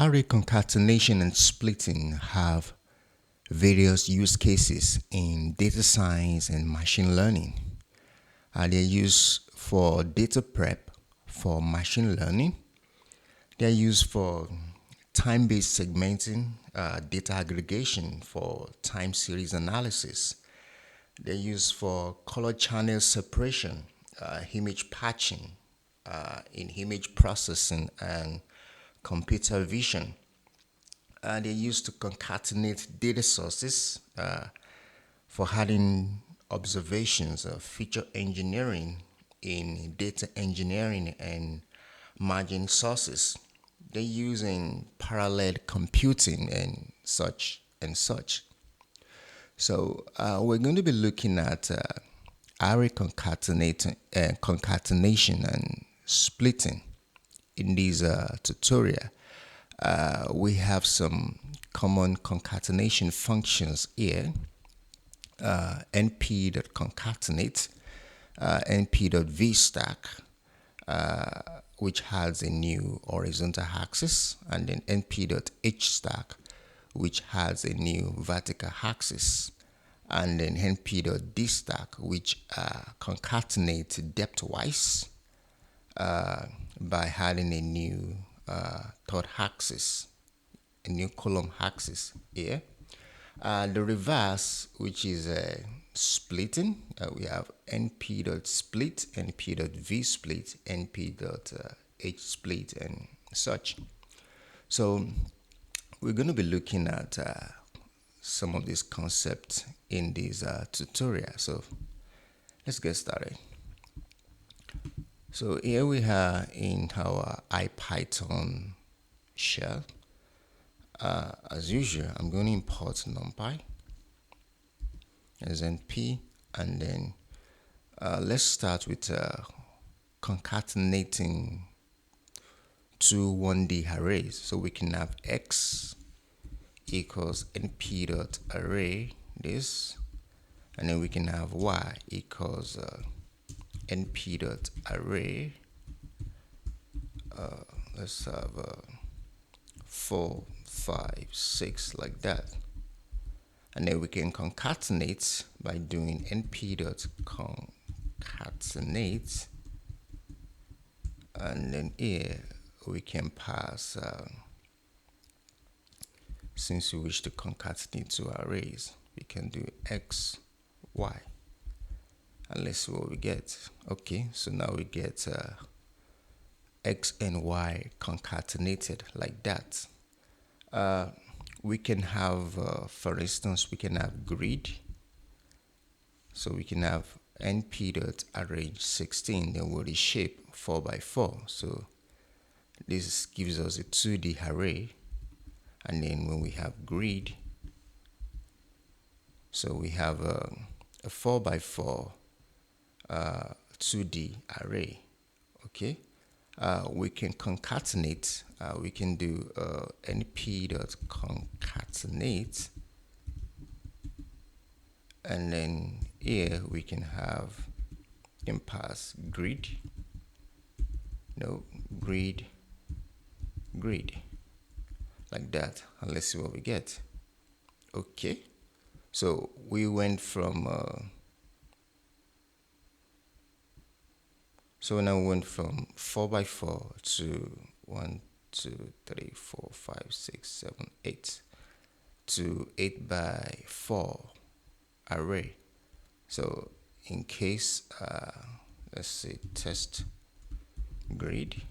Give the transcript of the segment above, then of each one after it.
Array concatenation and splitting have various use cases in data science and machine learning. They're used for data prep for machine learning. They're used for time-based segmenting, data aggregation for time series analysis. They're used for color channel separation, image patching, in image processing and computer vision. They're used to concatenate data sources for adding observations of feature engineering in data engineering and margin sources. They're using parallel computing and such and such. So we're going to be looking at array concatenation and splitting in this tutorial. We have some common concatenation functions here. np.concatenate, np.vstack, which has a new horizontal axis, and then np.hstack, which has a new vertical axis, and then np.dstack, which concatenates depthwise by adding a new third axis, a new column axis here. The reverse, which is splitting, we have np.split, np.vsplit, np.hsplit, and such. So we're going to be looking at some of these concepts in this tutorial. So let's get started. So here we are in our IPython shell. As usual, I'm going to import Numpy as np, and then let's start with concatenating two 1D arrays. So we can have x equals np.array this, and then we can have y equals np.array. Let's have 4, 5, 6 like that, and then we can concatenate by doing np.concatenate, and then here we can pass since we wish to concatenate two arrays, we can do x, y, and let's see what we get. Okay, so now we get x and y concatenated like that. We can have, for instance, we can have grid. So we can have np.arrange 16, then we'll reshape 4 by 4. So this gives us a 2D array. And then when we have grid, so we have a 4 by 4 2D array. Okay. We can concatenate, we can do np.concatenate, and then here we can have, pass grid, grid, like that, and let's see what we get. Okay, so we went from so now we went from 4 by 4 to 1, 2, 3, 4, 5, 6, 7, 8 to 8 by 4 array. So in case, let's say test grid.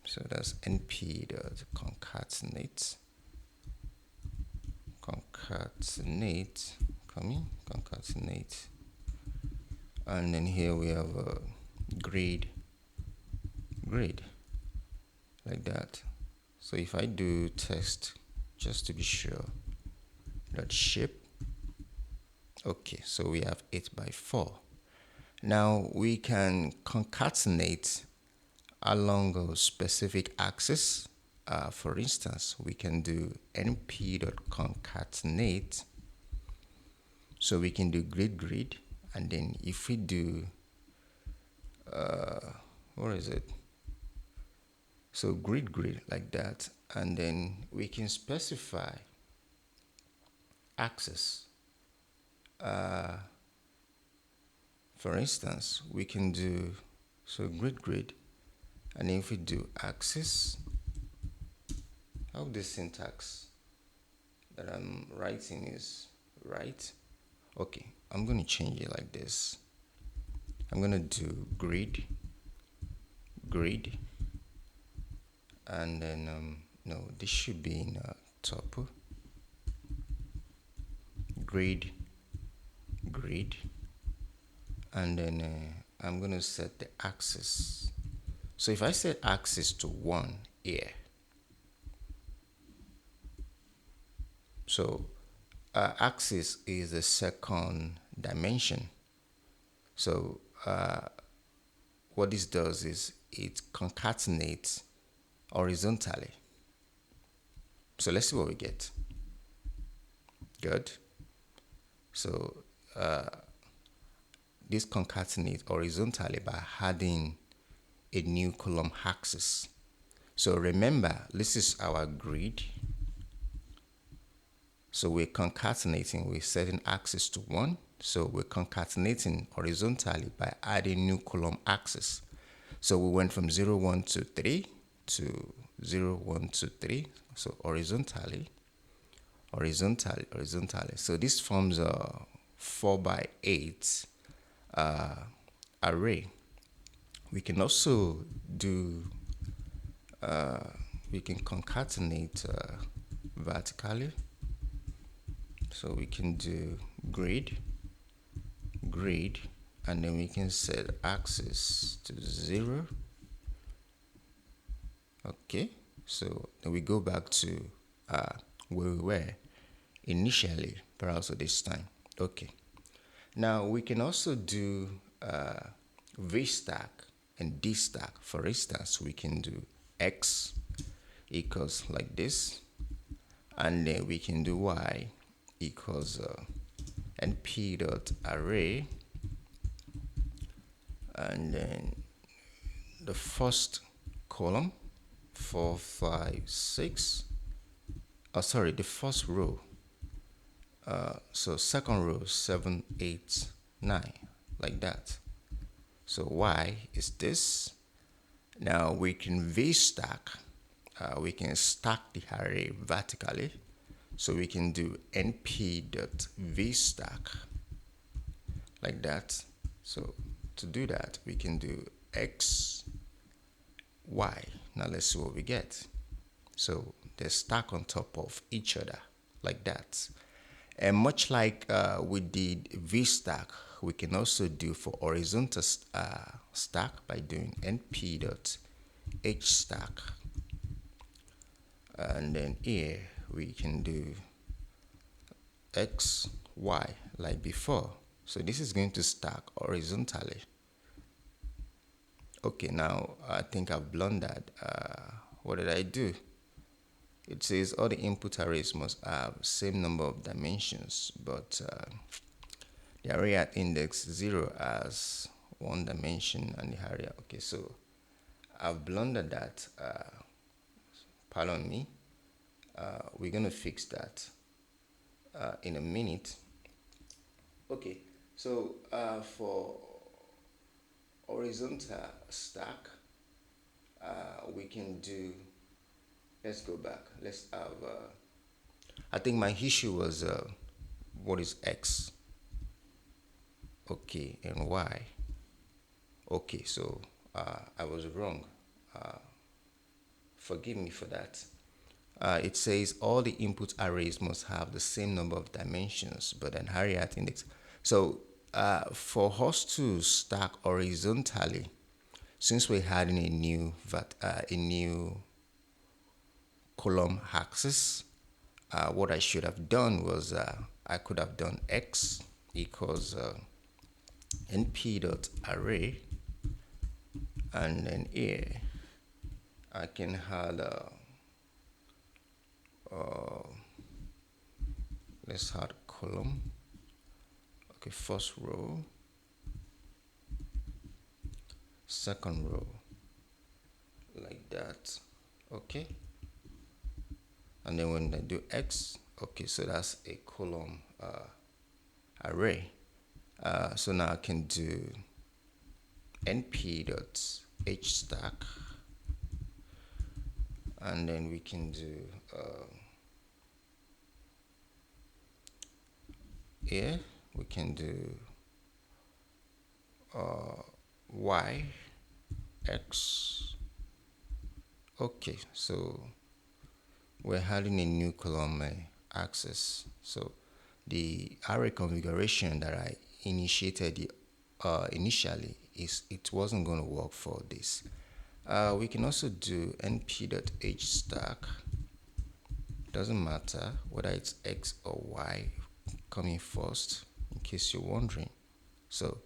So that's np.concatenate, concatenate, and then here we have a grid, like that. So if I do test, just to be sure, that shape. Okay, so we have 8 by 4. Now we can concatenate along a specific axis. For instance, we can do np.concatenate. So we can do grid, and then if we do, where is it? So grid like that, and then we can specify axis. For instance, we can do so grid, and if we do axis, how the syntax that I'm writing is right. Okay, I'm gonna change it like this. I'm gonna do grid, and then no, this should be in tuple. Grid, and then I'm gonna set the axis. So if I set axis to 1 here, so axis is the second dimension. So what this does is it concatenates horizontally. So let's see what we get. Good. So this concatenates horizontally by adding a new column axis. So remember, this is our grid. So we're concatenating, we're setting axis to 1. So we're concatenating horizontally by adding new column axis. So we went from 0, 1, 2, 3 to 0, 1, 2, 3. So horizontally. So this forms a 4 by 8 array. We can also do, we can concatenate vertically. So we can do grid, and then we can set axis to 0. Okay, so then we go back to where we were initially, but also this time. Okay, now we can also do V stack and D stack. For instance, we can do X equals like this, and then we can do Y equals np.array, and then the first column 4, 5, 6. Oh, sorry, the first row. So second row 7, 8, 9, like that. So Y is this. Now we can V stack. We can stack the array vertically. So we can do np.vstack like that. So to do that, we can do X, Y. Now let's see what we get. So they stack on top of each other like that. And much like we did vstack, we can also do for horizontal stack by doing np.hstack. And then here we can do X, Y like before. So this is going to stack horizontally. Okay, now I think I've blundered. What did I do? It says all the input arrays must have same number of dimensions, but the array at index 0 has 1 dimension and the array. Okay, so I've blundered that. Pardon me. We're gonna fix that in a minute. Okay, so for horizontal stack, we can do, let's go back. Let's have, I think my issue was what is X? Okay, and Y. Okay, so I was wrong. Forgive me for that. It says all the input arrays must have the same number of dimensions, but an array at index. So for us to stack horizontally, since we're adding a new column axis, what I should have done was I could have done X equals np.array, and then here I can add let's add column. Okay, first row, second row, like that. Okay, and then when I do X, okay, so that's a column array. So now I can do np.hstack, and then we can do here we can do y x. Okay, so we're adding a new column access. So the array configuration that I initiated initially is it wasn't going to work for this. We can also do np.hstack. Doesn't matter whether it's x or y coming first, in case you're wondering. So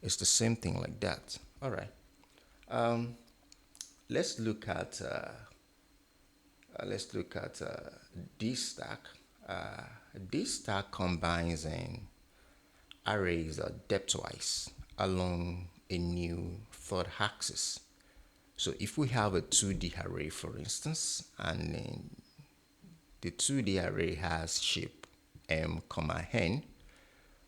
it's the same thing like that. All right. Um, let's look at this stack. This stack combines an arrays depthwise along a new third axis. So if we have a 2D array, for instance, and then the 2D array has shape m comma n,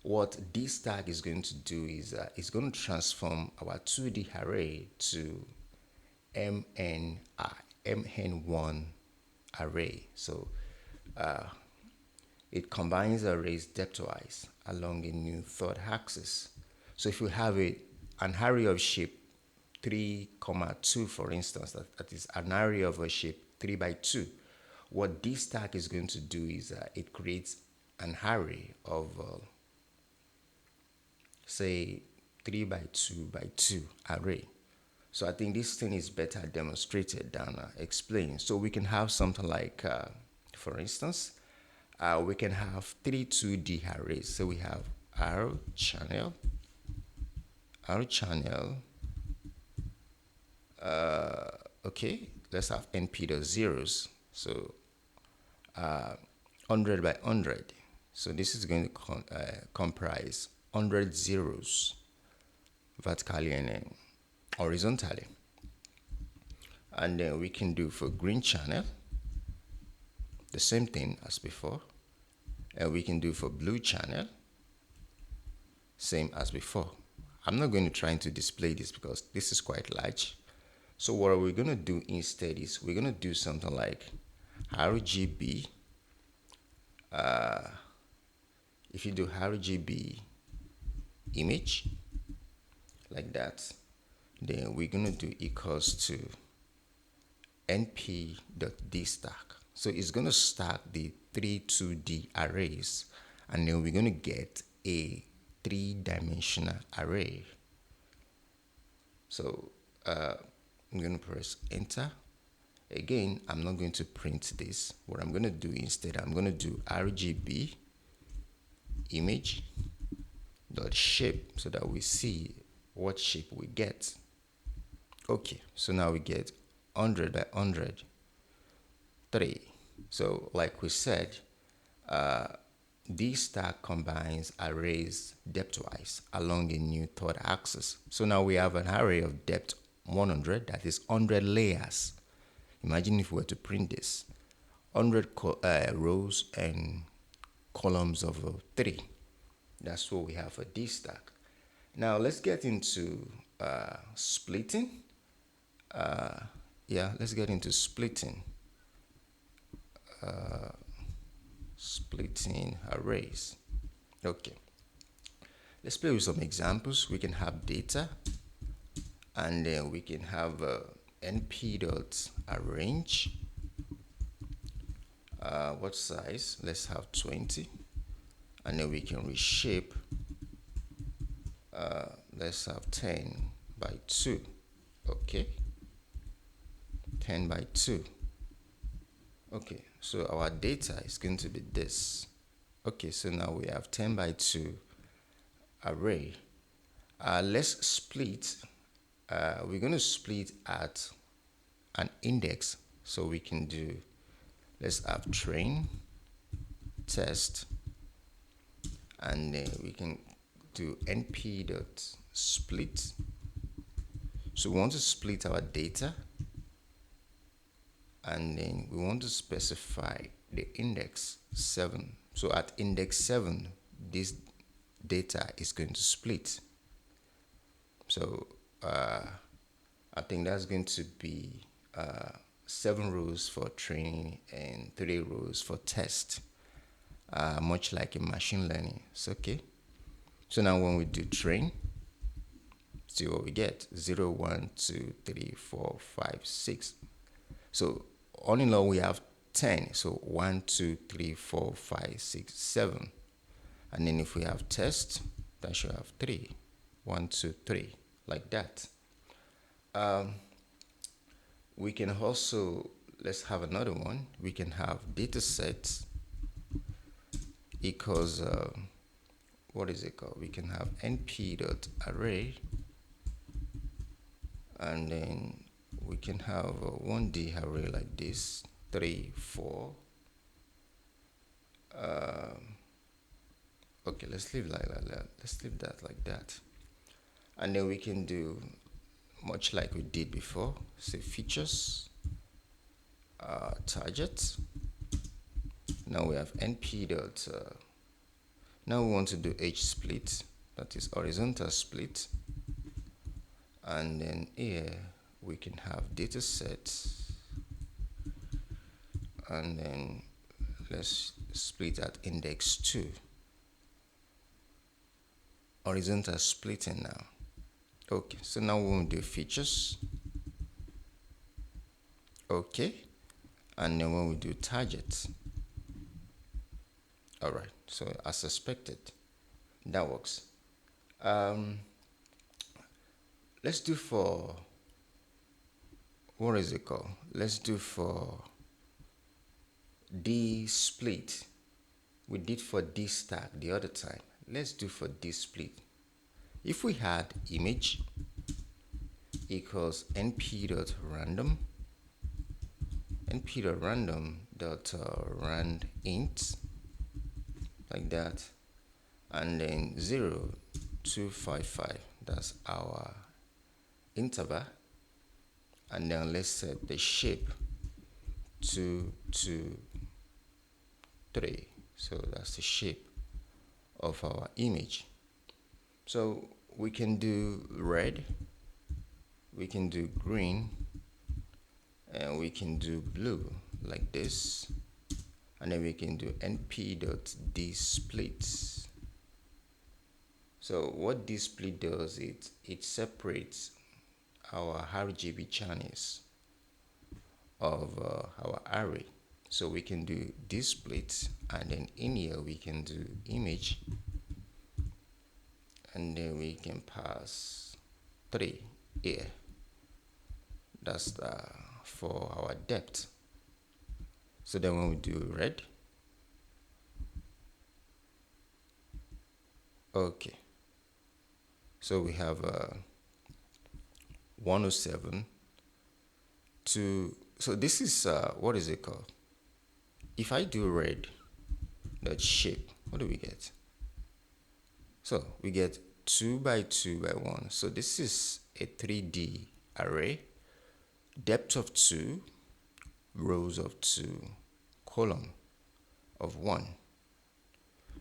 what this tag is going to do is it's going to transform our 2D array to mn1 array. So it combines arrays depthwise along a new third axis. So if you have an array of shape 3 comma 2, for instance, that is an array of a shape 3 by 2, what this tag is going to do is it creates an array of say 3 by 2 by 2 array. So I think this thing is better demonstrated than explained. So we can have something like, for instance, we can have three 2D arrays. So we have R channel, okay, let's have np the zeros. So 100 by 100. So this is going to comprise 100 zeros vertically and horizontally. And then we can do for green channel the same thing as before. And we can do for blue channel same as before. I'm not going to try to display this because this is quite large. So what we're going to do instead is we're going to do something like RGB. If you do RGB image like that, then we're going to do equals to np.dstack. So it's going to stack the three 2D arrays, and then we're going to get a 3-dimensional array. So I'm going to press enter. Again, I'm not going to print this. What I'm going to do instead, I'm going to do RGB image dot shape so that we see what shape we get. Okay, so now we get 100 by 100, 3. So like we said, this stack combines arrays depthwise along a new third axis. So now we have an array of depth 100, that is 100 layers. Imagine if we were to print this, 100 rows and columns of 3. That's what we have for this stack. Now let's get into splitting. Let's get into splitting. Splitting arrays. Okay. Let's play with some examples. We can have data, and then we can have np.arrange. What size? Let's have 20, and then we can reshape. Let's have 10 by 2. Okay, 10 by 2. Okay, so our data is going to be this. Okay, so now we have 10 by 2 array. Let's split. We're going to split at an index, so we can do, let's have train, test, and then we can do np.split. So we want to split our data and then we want to specify the index 7. So at index 7, this data is going to split. So I think that's going to be 7 rows for training and 3 rows for test, much like in machine learning. It's okay. So now when we do train, see what we get: 0, 1, 2, 3, 4, 5, 6. So all in all, we have 10. So 1, 2, 3, 4, 5, 6, 7. And then if we have test, that should have 3. 1, 2, 3, like that. We can also, let's have another one. We can have data sets equals, what is it called? We can have np.array, and then we can have a 1D array like this, 3, 4. Okay, let's leave like that. Let's leave that like that. And then we can do much like we did before. Say features, target. Now we have np dot. Now we want to do h split, that is horizontal split. And then here we can have data sets, and then let's split at index 2. Horizontal splitting now. Okay, so now we want to do features. Okay, and then when we do target, all right, so as expected, that works. Let's do for, what is it called? Let's do for D split. We did for D stack the other time. Let's do for D split. If we had image equals np.random, np.random.rand int, like that, and then 0, 2, 5, 5, that's our interval, and then let's set the shape 2, 2, 3. So that's the shape of our image. So we can do red, we can do green, and we can do blue like this, and then we can do np.dsplit. So what this split does, it separates our RGB channels of our array. So we can do this split, and then in here we can do image, and then we can pass 3 here. That's for our depth. So then when we do red, okay, so we have 107 to, so this is what is it called? If I do red dot shape, what do we get? So we get 2 by 2 by 1. So this is a 3D array, depth of 2, rows of 2, column of 1.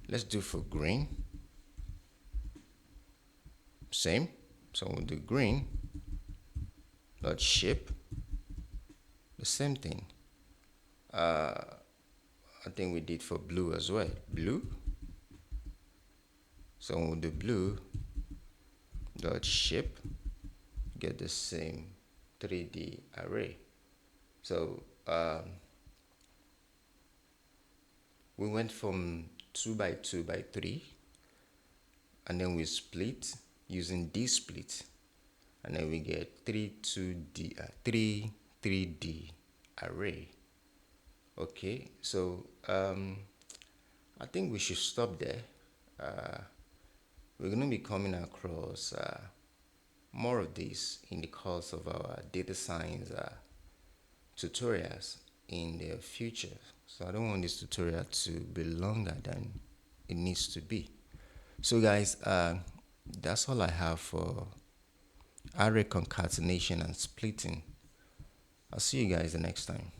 Let's do for green. Same. So we'll do green dot shape. The same thing. I think we did for blue as well. Blue. So we'll do blue dot shape. Get the same 3D array. So we went from 2 by 2 by 3, and then we split using D split, and then we get 3 3D array. Okay, so I think we should stop there. We're going to be coming across more of this in the course of our data science tutorials in the future. So I don't want this tutorial to be longer than it needs to be. So guys, that's all I have for array concatenation and splitting. I'll see you guys the next time.